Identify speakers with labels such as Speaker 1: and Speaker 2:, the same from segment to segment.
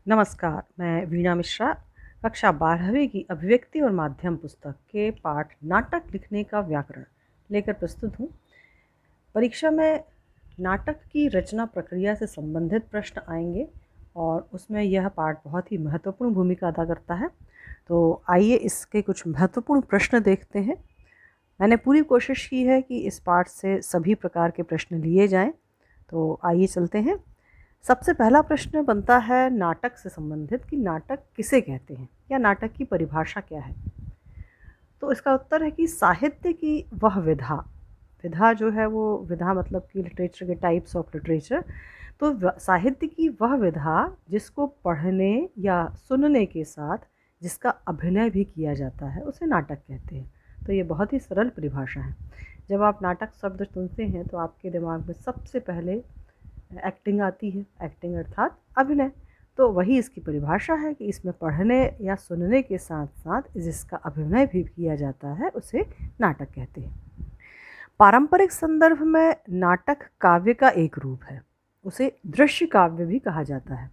Speaker 1: नमस्कार, मैं वीणा मिश्रा कक्षा 12वीं की अभिव्यक्ति और माध्यम पुस्तक के पाठ नाटक लिखने का व्याकरण लेकर प्रस्तुत हूँ। परीक्षा में नाटक की रचना प्रक्रिया से संबंधित प्रश्न आएंगे और उसमें यह पाठ बहुत ही महत्वपूर्ण भूमिका अदा करता है। तो आइए इसके कुछ महत्वपूर्ण प्रश्न देखते हैं। मैंने पूरी कोशिश की है कि इस पाठ से सभी प्रकार के प्रश्न लिए जाएं। तो आइए चलते हैं। सबसे पहला प्रश्न बनता है नाटक से संबंधित कि नाटक किसे कहते हैं या नाटक की परिभाषा क्या है। तो इसका उत्तर है कि साहित्य की वह विधा, विधा जो है वो विधा मतलब कि लिटरेचर के टाइप्स ऑफ लिटरेचर। तो साहित्य की वह विधा जिसको पढ़ने या सुनने के साथ जिसका अभिनय भी किया जाता है उसे नाटक कहते हैं। तो ये बहुत ही सरल परिभाषा है। जब आप नाटक शब्द सुनते हैं तो आपके दिमाग में सबसे पहले एक्टिंग आती है, एक्टिंग अर्थात अभिनय। तो वही इसकी परिभाषा है कि इसमें पढ़ने या सुनने के साथ साथ जिसका अभिनय भी किया जाता है उसे नाटक कहते हैं। पारंपरिक संदर्भ में नाटक काव्य का एक रूप है, उसे दृश्य काव्य भी कहा जाता है।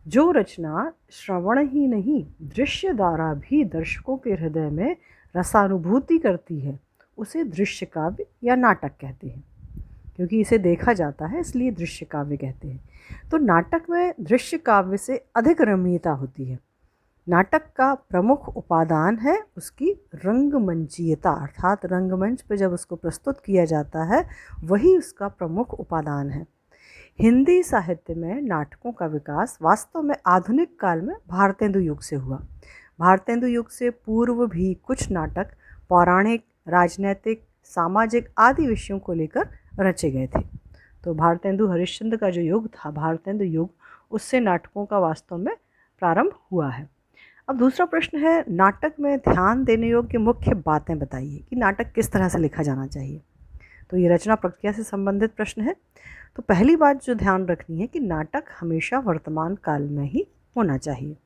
Speaker 1: जो रचना श्रवण ही नहीं दृश्य द्वारा भी दर्शकों के हृदय में रसानुभूति करती है उसे दृश्य काव्य या नाटक कहते हैं। क्योंकि इसे देखा जाता है इसलिए दृश्य काव्य कहते हैं। तो नाटक में दृश्य काव्य से अधिक रमणीयता होती है। नाटक का प्रमुख उपादान है उसकी रंगमंचीयता, अर्थात रंगमंच पर जब उसको प्रस्तुत किया जाता है वही उसका प्रमुख उपादान है। हिंदी साहित्य में नाटकों का विकास वास्तव में आधुनिक काल में भारतेंदु युग से हुआ। भारतेंदु युग से पूर्व भी कुछ नाटक पौराणिक, राजनैतिक, सामाजिक आदि विषयों को लेकर रचे गए थे। तो भारतेंदु हरिश्चंद्र का जो युग था, भारतेंदु युग, उससे नाटकों का वास्तव में प्रारंभ हुआ है। अब दूसरा प्रश्न है नाटक में ध्यान देने योग्य मुख्य बातें बताइए कि नाटक किस तरह से लिखा जाना चाहिए। तो ये रचना प्रक्रिया से संबंधित प्रश्न है। तो पहली बात जो ध्यान रखनी है कि नाटक हमेशा वर्तमान काल में ही होना चाहिए।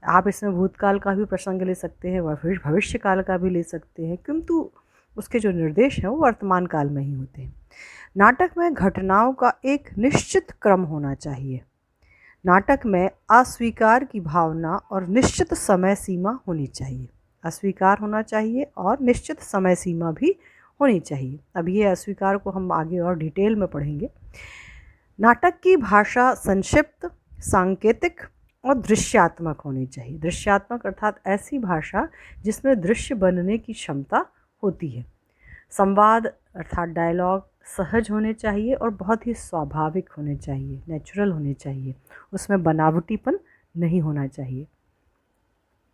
Speaker 1: आप इसमें भूतकाल का भी प्रसंग ले सकते हैं, भविष्य काल का भी ले सकते हैं, किंतु उसके जो निर्देश हैं वो वर्तमान काल में ही होते हैं। नाटक में घटनाओं का एक निश्चित क्रम होना चाहिए। नाटक में अस्वीकार की भावना और निश्चित समय सीमा होनी चाहिए। अस्वीकार होना चाहिए और निश्चित समय सीमा भी होनी चाहिए। अब ये अस्वीकार को हम आगे और डिटेल में पढ़ेंगे। नाटक की भाषा संक्षिप्त, सांकेतिक और दृश्यात्मक होनी चाहिए। दृश्यात्मक अर्थात ऐसी भाषा जिसमें दृश्य बनने की क्षमता होती है। संवाद अर्थात डायलॉग सहज होने चाहिए और बहुत ही स्वाभाविक होने चाहिए, नेचुरल होने चाहिए, उसमें बनावटीपन नहीं होना चाहिए।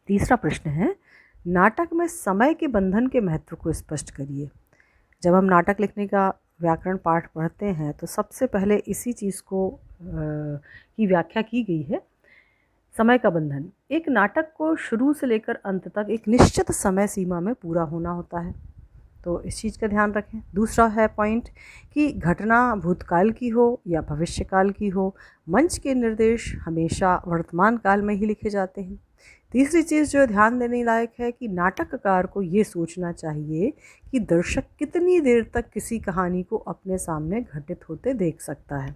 Speaker 1: तीसरा प्रश्न है नाटक में समय के बंधन के महत्व को स्पष्ट करिए। जब हम नाटक लिखने का व्याकरण पाठ पढ़ते हैं तो सबसे पहले इसी चीज़ को की व्याख्या की गई है। समय का बंधन, एक नाटक को शुरू से लेकर अंत तक एक निश्चित समय सीमा में पूरा होना होता है। तो इस चीज़ का ध्यान रखें। दूसरा है पॉइंट कि घटना भूतकाल की हो या भविष्यकाल की हो, मंच के निर्देश हमेशा वर्तमान काल में ही लिखे जाते हैं। तीसरी चीज़ जो ध्यान देने लायक है कि नाटककार को ये सोचना चाहिए कि दर्शक कितनी देर तक किसी कहानी को अपने सामने घटित होते देख सकता है,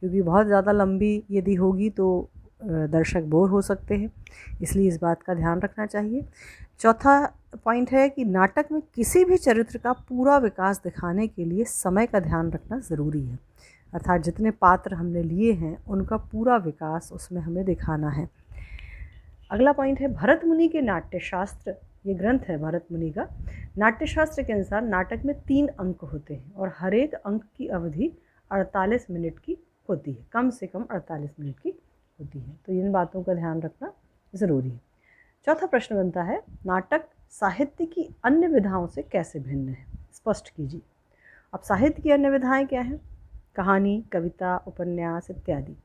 Speaker 1: क्योंकि बहुत ज़्यादा लंबी यदि होगी तो दर्शक बोर हो सकते हैं, इसलिए इस बात का ध्यान रखना चाहिए। चौथा पॉइंट है कि नाटक में किसी भी चरित्र का पूरा विकास दिखाने के लिए समय का ध्यान रखना ज़रूरी है। अर्थात जितने पात्र हमने लिए हैं उनका पूरा विकास उसमें हमें दिखाना है। अगला पॉइंट है भरत मुनि के नाट्यशास्त्र, ये ग्रंथ है भरत मुनि का। नाट्यशास्त्र के अनुसार नाटक में 3 अंक होते हैं और हर एक अंक की अवधि 48 मिनट की होती है, कम से कम 48 मिनट की होती है। तो इन बातों का ध्यान रखना ज़रूरी है। चौथा प्रश्न बनता है नाटक साहित्य की अन्य विधाओं से कैसे भिन्न है, स्पष्ट कीजिए। अब साहित्य की अन्य विधाएं क्या हैं? कहानी, कविता, उपन्यास इत्यादि।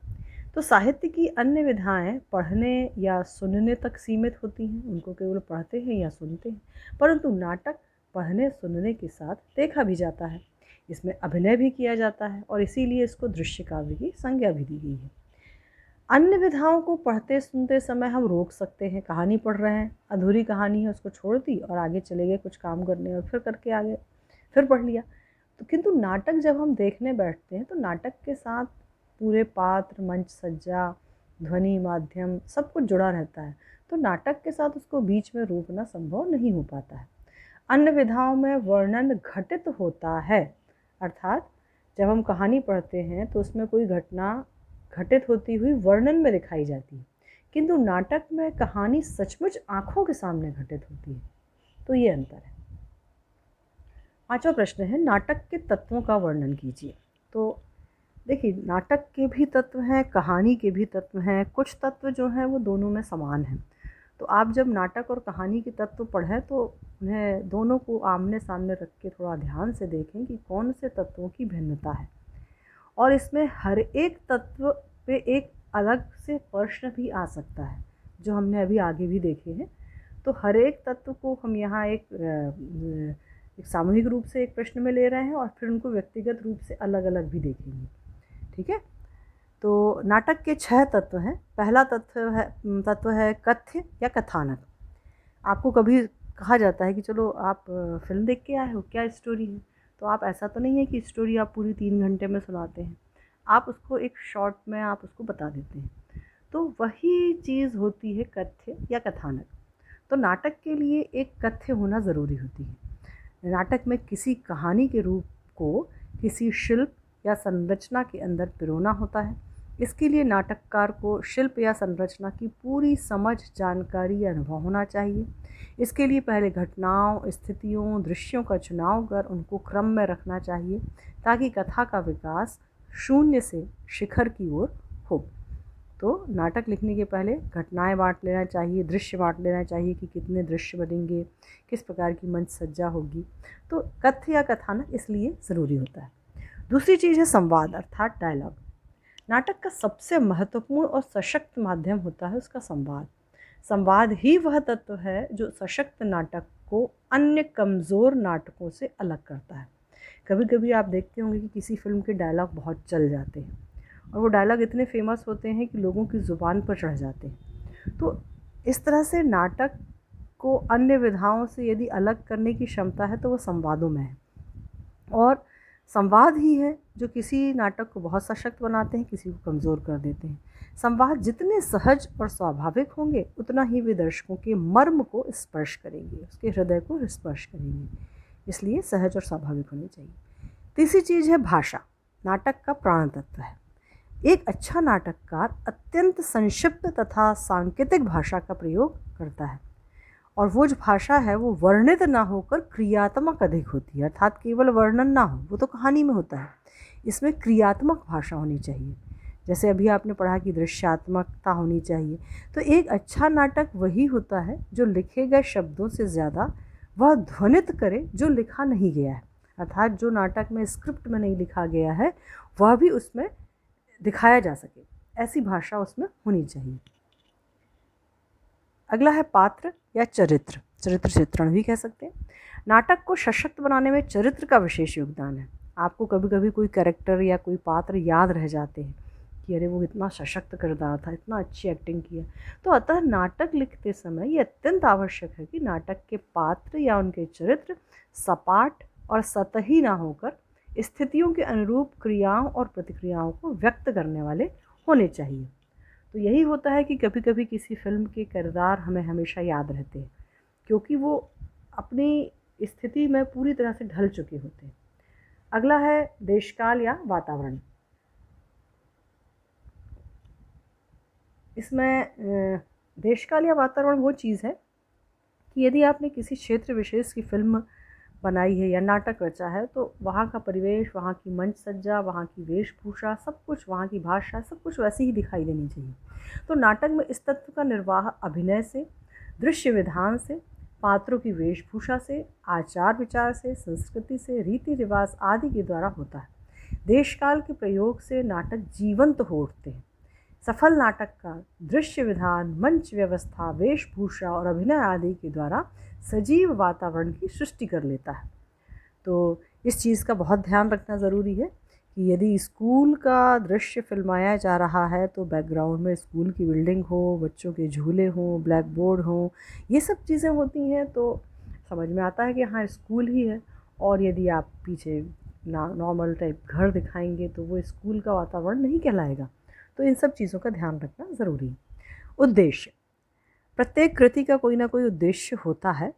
Speaker 1: तो साहित्य की अन्य विधाएं पढ़ने या सुनने तक सीमित होती हैं, उनको केवल पढ़ते हैं या सुनते हैं। परंतु नाटक पढ़ने सुनने के साथ देखा भी जाता है, इसमें अभिनय भी किया जाता है और इसीलिए इसको दृश्य काव्य की संज्ञा भी दी गई है। अन्य विधाओं को पढ़ते सुनते समय हम रोक सकते हैं। कहानी पढ़ रहे हैं, अधूरी कहानी है उसको छोड़ दी और आगे चले गए कुछ काम करने और फिर करके आगे फिर पढ़ लिया। तो किंतु नाटक जब हम देखने बैठते हैं तो नाटक के साथ पूरे पात्र, मंच सज्जा, ध्वनि माध्यम सब कुछ जुड़ा रहता है, तो नाटक के साथ उसको बीच में रोकना संभव नहीं हो पाता है। अन्य विधाओं में वर्णन घटित होता है, अर्थात जब हम कहानी पढ़ते हैं तो उसमें कोई घटना घटित होती हुई वर्णन में दिखाई जाती है, किंतु नाटक में कहानी सचमुच आंखों के सामने घटित होती है। तो ये अंतर है। पांचवा प्रश्न है, नाटक के तत्वों का वर्णन कीजिए। तो देखिए, नाटक के भी तत्व हैं, कहानी के भी तत्व हैं। कुछ तत्व जो हैं वो दोनों में समान हैं। तो आप जब नाटक और कहानी के तत्व पढ़ें तो उन्हें दोनों को आमने सामने रख के थोड़ा ध्यान से देखें कि कौन से तत्वों की भिन्नता है। और इसमें हर एक तत्व पे एक अलग से प्रश्न भी आ सकता है, जो हमने अभी आगे भी देखे हैं। तो हर एक तत्व को हम यहाँ एक सामूहिक रूप से एक प्रश्न में ले रहे हैं और फिर उनको व्यक्तिगत रूप से अलग अलग भी देखेंगे। ठीक है। तो नाटक के 6 तत्व हैं। पहला तत्व है कथ्य या कथानक। आपको कभी कहा जाता है कि चलो आप फिल्म देख के आए हो, क्या स्टोरी है, तो आप ऐसा तो नहीं है कि स्टोरी आप पूरी 3 घंटे में सुनाते हैं, आप उसको एक शॉर्ट में आप उसको बता देते हैं। तो वही चीज़ होती है कथ्य या कथानक। तो नाटक के लिए एक कथ्य होना ज़रूरी होती है। नाटक में किसी कहानी के रूप को किसी शिल्प या संरचना के अंदर पिरोना होता है। इसके लिए नाटककार को शिल्प या संरचना की पूरी समझ, जानकारी या अनुभव होना चाहिए। इसके लिए पहले घटनाओं, स्थितियों, दृश्यों का चुनाव कर उनको क्रम में रखना चाहिए, ताकि कथा का विकास शून्य से शिखर की ओर हो। तो नाटक लिखने के पहले घटनाएं बांट लेना चाहिए, दृश्य बांट लेना चाहिए कि कितने दृश्य बनेंगे, किस प्रकार की मंच सज्जा होगी। तो कथ्य या कथानक इसलिए ज़रूरी होता है। दूसरी चीज़ है संवाद, अर्थात डायलॉग। नाटक का सबसे महत्वपूर्ण और सशक्त माध्यम होता है उसका संवाद। संवाद ही वह तत्व है जो सशक्त नाटक को अन्य कमज़ोर नाटकों से अलग करता है। कभी कभी आप देखते होंगे कि किसी फिल्म के डायलॉग बहुत चल जाते हैं और वो डायलॉग इतने फेमस होते हैं कि लोगों की ज़ुबान पर चढ़ जाते हैं। तो इस तरह से नाटक को अन्य विधाओं से यदि अलग करने की क्षमता है तो वो संवादों में है। और संवाद ही है जो किसी नाटक को बहुत सशक्त बनाते हैं, किसी को कमज़ोर कर देते हैं। संवाद जितने सहज और स्वाभाविक होंगे उतना ही वे दर्शकों के मर्म को स्पर्श करेंगे, उसके हृदय को स्पर्श करेंगे। इसलिए सहज और स्वाभाविक होनी चाहिए। तीसरी चीज़ है भाषा। नाटक का प्राण तत्व है। एक अच्छा नाटककार अत्यंत संक्षिप्त तथा सांकेतिक भाषा का प्रयोग करता है, और वो जो भाषा है वो वर्णित ना होकर क्रियात्मक अधिक होती है, अर्थात केवल वर्णन ना हो, वो तो कहानी में होता है। इसमें क्रियात्मक भाषा होनी चाहिए। जैसे अभी आपने पढ़ा कि दृश्यात्मकता होनी चाहिए। तो एक अच्छा नाटक वही होता है जो लिखे गए शब्दों से ज़्यादा वह ध्वनित करे जो लिखा नहीं गया है, अर्थात जो नाटक में स्क्रिप्ट में नहीं लिखा गया है वह भी उसमें दिखाया जा सके, ऐसी भाषा उसमें होनी चाहिए। अगला है पात्र या चरित्र, चरित्र चित्रण भी कह सकते हैं। नाटक को सशक्त बनाने में चरित्र का विशेष योगदान है। आपको कभी कभी कोई कैरेक्टर या कोई पात्र याद रह जाते हैं कि अरे वो इतना सशक्त किरदार था, इतना अच्छी एक्टिंग किया। तो अतः नाटक लिखते समय ये अत्यंत आवश्यक है कि नाटक के पात्र या उनके चरित्र सपाट और सतही ना होकर स्थितियों के अनुरूप क्रियाओं और प्रतिक्रियाओं को व्यक्त करने वाले होने चाहिए। तो यही होता है कि कभी कभी किसी फिल्म के किरदार हमें हमेशा याद रहते हैं, क्योंकि वो अपनी स्थिति में पूरी तरह से ढल चुके होते हैं। अगला है देशकाल या वातावरण। इसमें देशकाल या वातावरण वो चीज़ है कि यदि आपने किसी क्षेत्र विशेष की फिल्म बनाई है या नाटक रचा है तो वहाँ का परिवेश, वहाँ की मंच सज्जा, वहाँ की वेशभूषा, सब कुछ, वहाँ की भाषा, सब कुछ वैसी ही दिखाई देनी चाहिए। तो नाटक में इस तत्व का निर्वाह अभिनय से, दृश्य विधान से, पात्रों की वेशभूषा से, आचार विचार से, संस्कृति से, रीति रिवाज आदि के द्वारा होता है। देशकाल के प्रयोग से नाटक जीवंत हो उठते हैं। सफल नाटककार दृश्य विधान, मंच व्यवस्था, वेशभूषा और अभिनय आदि के द्वारा सजीव वातावरण की सृष्टि कर लेता है। तो इस चीज़ का बहुत ध्यान रखना ज़रूरी है कि यदि स्कूल का दृश्य फिल्माया जा रहा है तो बैकग्राउंड में स्कूल की बिल्डिंग हो, बच्चों के झूले हों, ब्लैक बोर्ड हों, ये सब चीज़ें होती हैं तो समझ में आता है कि हाँ स्कूल ही है। और यदि आप पीछे नॉर्मल टाइप घर दिखाएंगे तो वो स्कूल का वातावरण नहीं कहलाएगा। तो इन सब चीज़ों का ध्यान रखना ज़रूरी है। उद्देश्य, प्रत्येक कृति का कोई ना कोई उद्देश्य होता है।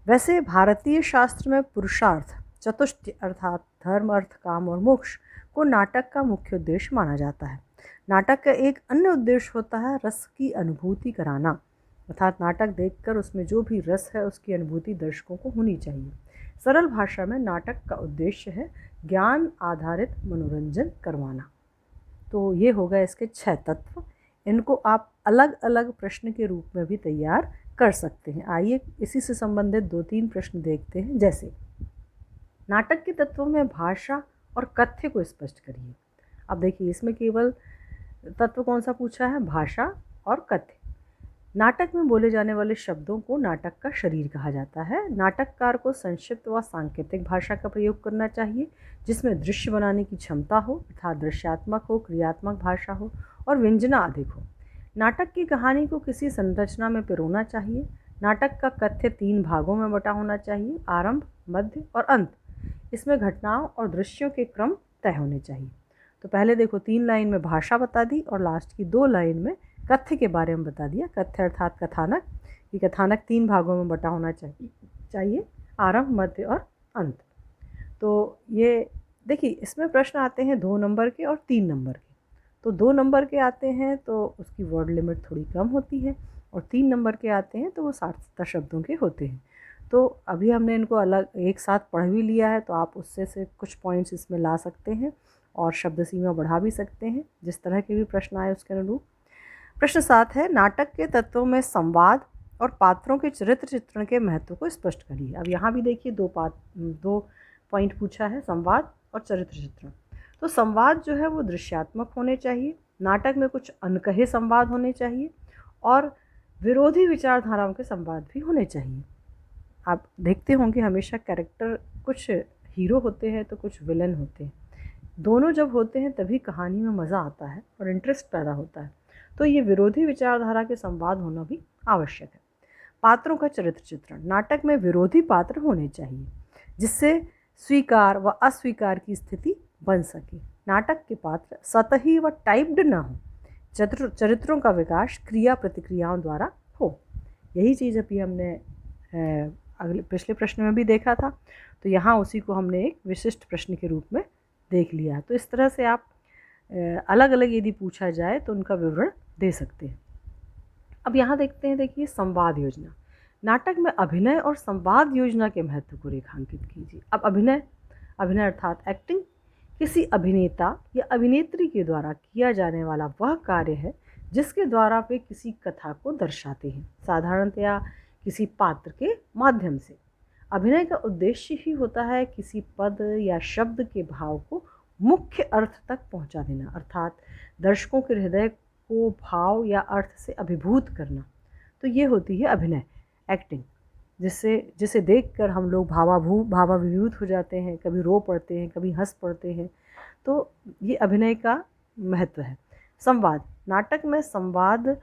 Speaker 1: वैसे भारतीय शास्त्र में पुरुषार्थ चतुष्टय अर्थात धर्म अर्थ काम और मोक्ष को नाटक का मुख्य उद्देश्य माना जाता है। नाटक का एक अन्य उद्देश्य होता है रस की अनुभूति कराना, अर्थात नाटक देखकर उसमें जो भी रस है उसकी अनुभूति दर्शकों को होनी चाहिए। सरल भाषा में नाटक का उद्देश्य है ज्ञान आधारित मनोरंजन करवाना। तो ये हो गए इसके 6 तत्व। इनको आप अलग अलग प्रश्न के रूप में भी तैयार कर सकते हैं। आइए इसी से संबंधित 2-3 प्रश्न देखते हैं। जैसे नाटक के तत्वों में भाषा और कथ्य को स्पष्ट करिए। अब देखिए इसमें केवल तत्व कौन सा पूछा है, भाषा और कथ्य। नाटक में बोले जाने वाले शब्दों को नाटक का शरीर कहा जाता है। नाटककार को संक्षिप्त व सांकेतिक भाषा का प्रयोग करना चाहिए जिसमें दृश्य बनाने की क्षमता हो, अर्थात दृश्यात्मक हो, क्रियात्मक भाषा हो और व्यंजना अधिक हो। नाटक की कहानी को किसी संरचना में पिरोना चाहिए। नाटक का कथ्य 3 भागों में बटा होना चाहिए, आरंभ, मध्य और अंत। इसमें घटनाओं और दृश्यों के क्रम तय होने चाहिए। तो पहले देखो 3 लाइन में भाषा बता दी और लास्ट की 2 लाइन में कथ्य के बारे में बता दिया। कथ्य अर्थात कथानक, ये कथानक 3 भागों में बटा होना चाहिए, आरंभ, मध्य और अंत। तो ये देखिए इसमें प्रश्न आते हैं 2 नंबर के और 3 नंबर के। तो 2 नंबर के आते हैं तो उसकी वर्ड लिमिट थोड़ी कम होती है और 3 नंबर के आते हैं तो वो 60 शब्दों के होते हैं। तो अभी हमने इनको अलग एक साथ पढ़ भी लिया है, तो आप उससे से कुछ पॉइंट्स इसमें ला सकते हैं और शब्द सीमा बढ़ा भी सकते हैं जिस तरह के भी प्रश्न आए उसके अनुरूप। प्रश्न 7 है नाटक के तत्वों में संवाद और पात्रों के चरित्र चित्रण के महत्व को स्पष्ट करिए। अब यहाँ भी देखिए 2 पॉइंट पूछा है, संवाद और चरित्र चित्रण। तो संवाद जो है वो दृश्यात्मक होने चाहिए। नाटक में कुछ अनकहे संवाद होने चाहिए और विरोधी विचारधाराओं के संवाद भी होने चाहिए। आप देखते होंगे हमेशा कैरेक्टर कुछ हीरो होते हैं तो कुछ विलन होते हैं। दोनों जब होते हैं तभी कहानी में मज़ा आता है और इंटरेस्ट पैदा होता है। तो ये विरोधी विचारधारा के संवाद होना भी आवश्यक है। पात्रों का चरित्र चित्रण, नाटक में विरोधी पात्र होने चाहिए जिससे स्वीकार व अस्वीकार की स्थिति बन सके। नाटक के पात्र सतही व टाइप्ड न हो। चरित्रों का विकास क्रिया प्रतिक्रियाओं द्वारा हो। यही चीज़ अभी हमने अगले पिछले प्रश्न में भी देखा था, तो यहाँ उसी को हमने एक विशिष्ट प्रश्न के रूप में देख लिया। तो इस तरह से आप अलग अलग यदि पूछा जाए तो उनका विवरण दे सकते हैं। अब यहाँ देखते हैं, देखिए संवाद योजना। नाटक में अभिनय और संवाद योजना के महत्व को रेखांकित कीजिए। अब अभिनय अर्थात एक्टिंग किसी अभिनेता या अभिनेत्री के द्वारा किया जाने वाला वह कार्य है जिसके द्वारा वे किसी कथा को दर्शाते हैं, साधारणतया किसी पात्र के माध्यम से। अभिनय का उद्देश्य ही होता है किसी पद या शब्द के भाव को मुख्य अर्थ तक पहुंचा देना, अर्थात दर्शकों के हृदय को भाव या अर्थ से अभिभूत करना। तो ये होती है अभिनय, एक्टिंग, जिसे देखकर हम लोग भावाभिभूत हो जाते हैं, कभी रो पड़ते हैं, कभी हंस पड़ते हैं। तो ये अभिनय का महत्व है। संवाद, नाटक में संवाद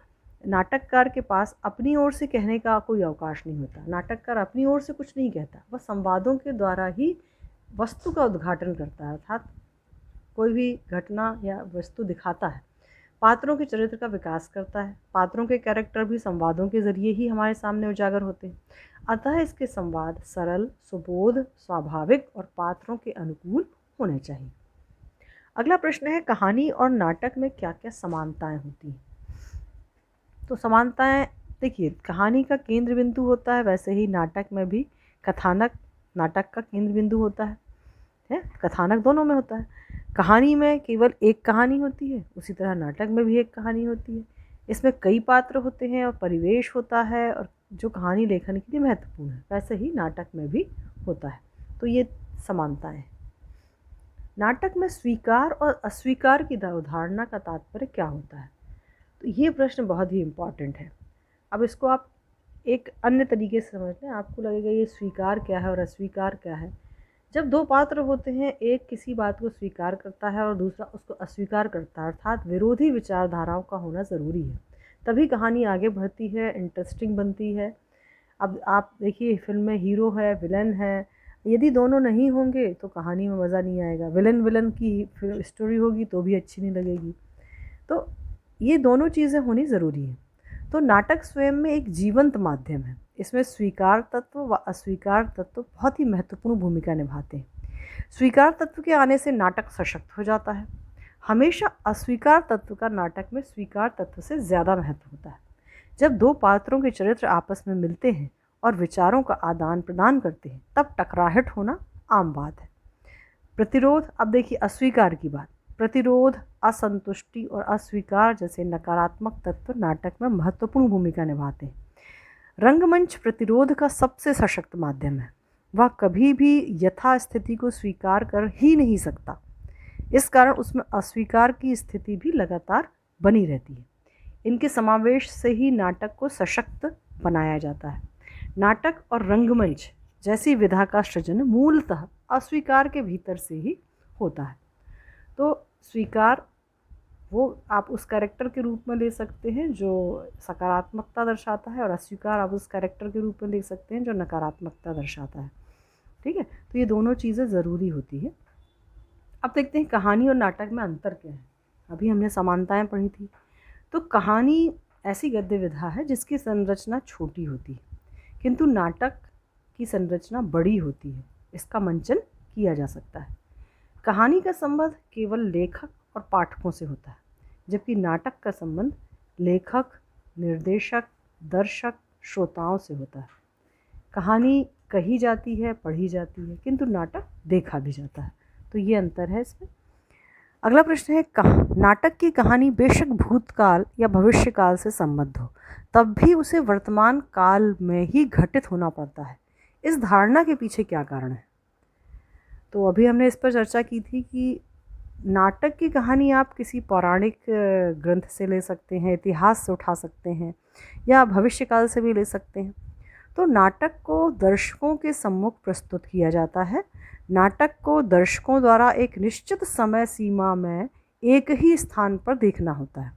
Speaker 1: नाटककार के पास अपनी ओर से कहने का कोई अवकाश नहीं होता। नाटककार अपनी ओर से कुछ नहीं कहता, वह संवादों के द्वारा ही वस्तु का उद्घाटन करता है, अर्थात कोई भी घटना या वस्तु दिखाता है। पात्रों के चरित्र का विकास करता है। पात्रों के कैरेक्टर भी संवादों के जरिए ही हमारे सामने उजागर होते हैं। अतः इसके संवाद सरल, सुबोध, स्वाभाविक और पात्रों के अनुकूल होने चाहिए। अगला प्रश्न है कहानी और नाटक में क्या क्या समानताएं होती हैं। तो समानताएं देखिए, कहानी का केंद्र बिंदु होता है, वैसे ही नाटक में भी कथानक नाटक का केंद्र बिंदु होता है, कथानक दोनों में होता है। कहानी में केवल एक कहानी होती है, उसी तरह नाटक में भी एक कहानी होती है। इसमें कई पात्र होते हैं और परिवेश होता है और जो कहानी लेखन के लिए महत्वपूर्ण है, वैसे ही नाटक में भी होता है। तो ये समानताएं हैं। नाटक में स्वीकार और अस्वीकार की अवधारणा का तात्पर्य क्या होता है। तो ये प्रश्न बहुत ही इम्पॉर्टेंट है। अब इसको आप एक अन्य तरीके से समझ लें, आपको लगेगा ये स्वीकार क्या है और अस्वीकार क्या है। जब 2 पात्र होते हैं, एक किसी बात को स्वीकार करता है और दूसरा उसको अस्वीकार करता है, अर्थात विरोधी विचारधाराओं का होना ज़रूरी है, तभी कहानी आगे बढ़ती है, इंटरेस्टिंग बनती है। अब आप देखिए फिल्म में हीरो है, विलन है, यदि दोनों नहीं होंगे तो कहानी में मज़ा नहीं आएगा। विलन की स्टोरी होगी तो भी अच्छी नहीं लगेगी। तो ये दोनों चीज़ें होनी ज़रूरी हैं। तो नाटक स्वयं में एक जीवंत माध्यम है। इसमें स्वीकार तत्व व अस्वीकार तत्व बहुत ही महत्वपूर्ण भूमिका निभाते हैं। स्वीकार तत्व के आने से नाटक सशक्त हो जाता है। हमेशा अस्वीकार तत्व का नाटक में स्वीकार तत्व से ज़्यादा महत्व होता है। जब दो पात्रों के चरित्र आपस में मिलते हैं और विचारों का आदान प्रदान करते हैं, तब टकराहट होना आम बात है। प्रतिरोध, अब देखिए अस्वीकार की बात। प्रतिरोध, असंतुष्टि और अस्वीकार जैसे नकारात्मक तत्व नाटक में महत्वपूर्ण भूमिका निभाते हैं। रंगमंच प्रतिरोध का सबसे सशक्त माध्यम है। वह कभी भी यथास्थिति को स्वीकार कर ही नहीं सकता। इस कारण उसमें अस्वीकार की स्थिति भी लगातार बनी रहती है। इनके समावेश से ही नाटक को सशक्त बनाया जाता है। नाटक और रंगमंच जैसी विधा का सृजन मूलतः अस्वीकार के भीतर से ही होता है। तो स्वीकार वो आप उस कैरेक्टर के रूप में ले सकते हैं जो सकारात्मकता दर्शाता है, और अस्वीकार आप उस कैरेक्टर के रूप में ले सकते हैं जो नकारात्मकता दर्शाता है। ठीक है, तो ये दोनों चीज़ें ज़रूरी होती हैं। अब देखते हैं कहानी और नाटक में अंतर क्या है। अभी हमने समानताएं पढ़ी थी। तो कहानी ऐसी गद्य विधा है जिसकी संरचना छोटी होती है, किंतु नाटक की संरचना बड़ी होती है। इसका मंचन किया जा सकता है। कहानी का संबंध केवल लेखक और पाठकों से होता है, जबकि नाटक का संबंध लेखक, निर्देशक, दर्शक, श्रोताओं से होता है। कहानी कही जाती है, पढ़ी जाती है, किंतु नाटक देखा भी जाता है। तो ये अंतर है इसमें। अगला प्रश्न है, नाटक की कहानी बेशक भूतकाल या भविष्यकाल से संबद्ध हो, तब भी उसे वर्तमान काल में ही घटित होना पड़ता है। इस धारणा के पीछे क्या कारण है? तो अभी हमने इस पर चर्चा की थी कि नाटक की कहानी आप किसी पौराणिक ग्रंथ से ले सकते हैं, इतिहास से उठा सकते हैं, या भविष्यकाल से भी ले सकते हैं। तो नाटक को दर्शकों के सम्मुख प्रस्तुत किया जाता है। नाटक को दर्शकों द्वारा एक निश्चित समय सीमा में एक ही स्थान पर देखना होता है।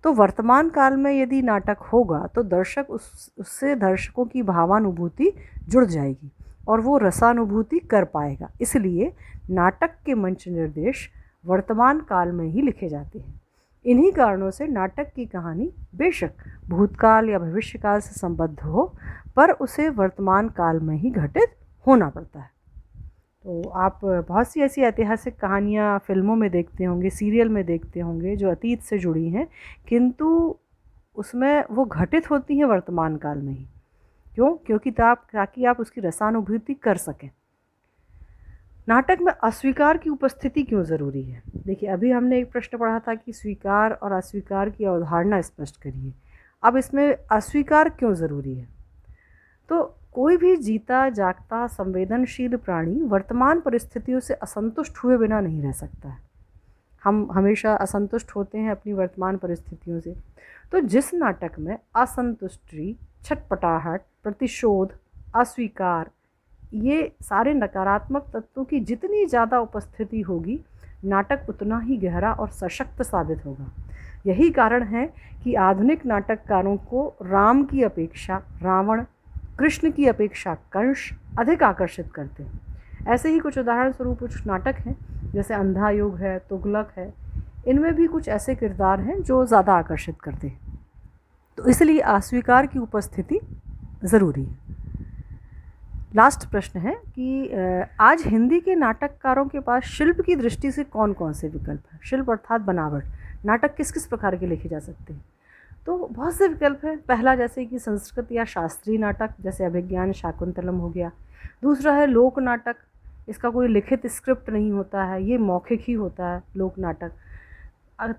Speaker 1: तो वर्तमान काल में यदि नाटक होगा तो दर्शक उससे दर्शकों की भावानुभूति जुड़ जाएगी और वो रसानुभूति कर पाएगा। इसलिए नाटक के मंच निर्देश वर्तमान काल में ही लिखे जाते हैं। इन्हीं कारणों से नाटक की कहानी बेशक भूतकाल या भविष्यकाल से संबद्ध हो, पर उसे वर्तमान काल में ही घटित होना पड़ता है। तो आप बहुत सी ऐसी ऐतिहासिक कहानियाँ फिल्मों में देखते होंगे, सीरियल में देखते होंगे जो अतीत से जुड़ी हैं, किंतु उसमें वो घटित होती हैं वर्तमान काल में ही। क्यों? क्योंकि ताकि आप उसकी रसानुभूति कर सकें। नाटक में अस्वीकार की उपस्थिति क्यों ज़रूरी है? देखिए, अभी हमने एक प्रश्न पढ़ा था कि स्वीकार और अस्वीकार की अवधारणा स्पष्ट करिए। अब इसमें अस्वीकार क्यों ज़रूरी है? तो कोई भी जीता जागता संवेदनशील प्राणी वर्तमान परिस्थितियों से असंतुष्ट हुए बिना नहीं रह सकता है। हम हमेशा असंतुष्ट होते हैं अपनी वर्तमान परिस्थितियों से। तो जिस नाटक में असंतुष्टि, छटपटाहट, प्रतिशोध, अस्वीकार, ये सारे नकारात्मक तत्वों की जितनी ज़्यादा उपस्थिति होगी, नाटक उतना ही गहरा और सशक्त साबित होगा। यही कारण है कि आधुनिक नाटककारों को राम की अपेक्षा रावण, कृष्ण की अपेक्षा कंस अधिक आकर्षित करते हैं। ऐसे ही कुछ उदाहरण स्वरूप कुछ नाटक हैं, जैसे अंधा युग है, तुगलक है। इनमें भी कुछ ऐसे किरदार हैं जो ज़्यादा आकर्षित करते हैं। तो इसलिए अस्वीकार की उपस्थिति ज़रूरी है। लास्ट प्रश्न है कि आज हिंदी के नाटककारों के पास शिल्प की दृष्टि से कौन कौन से विकल्प हैं? शिल्प अर्थात बनावट। नाटक किस किस प्रकार के लिखे जा सकते हैं? तो बहुत से विकल्प हैं। पहला जैसे कि संस्कृत या शास्त्रीय नाटक, जैसे अभिज्ञान शाकुंतलम हो गया। दूसरा है लोक नाटक। इसका कोई लिखित स्क्रिप्ट नहीं होता है, ये मौखिक ही होता है लोक नाटक।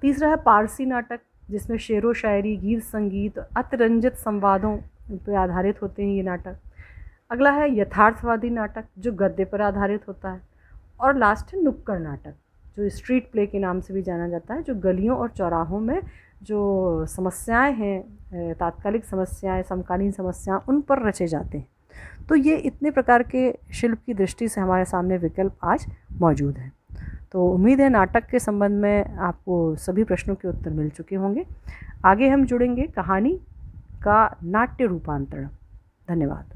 Speaker 1: तीसरा है पारसी नाटक, जिसमें शेरो शायरी, गीत संगीत, अतिरंजित संवादों पर आधारित होते हैं ये नाटक। अगला है यथार्थवादी नाटक, जो गद्य पर आधारित होता है। और लास्ट है नुक्कड़ नाटक, जो स्ट्रीट प्ले के नाम से भी जाना जाता है, जो गलियों और चौराहों में जो समस्याएं हैं, तात्कालिक समस्याएं, समकालीन समस्याएं, उन पर रचे जाते हैं। तो ये इतने प्रकार के शिल्प की दृष्टि से हमारे सामने विकल्प आज मौजूद हैं। तो उम्मीद है नाटक के संबंध में आपको सभी प्रश्नों के उत्तर मिल चुके होंगे। आगे हम जुड़ेंगे कहानी का नाट्य रूपांतरण। धन्यवाद।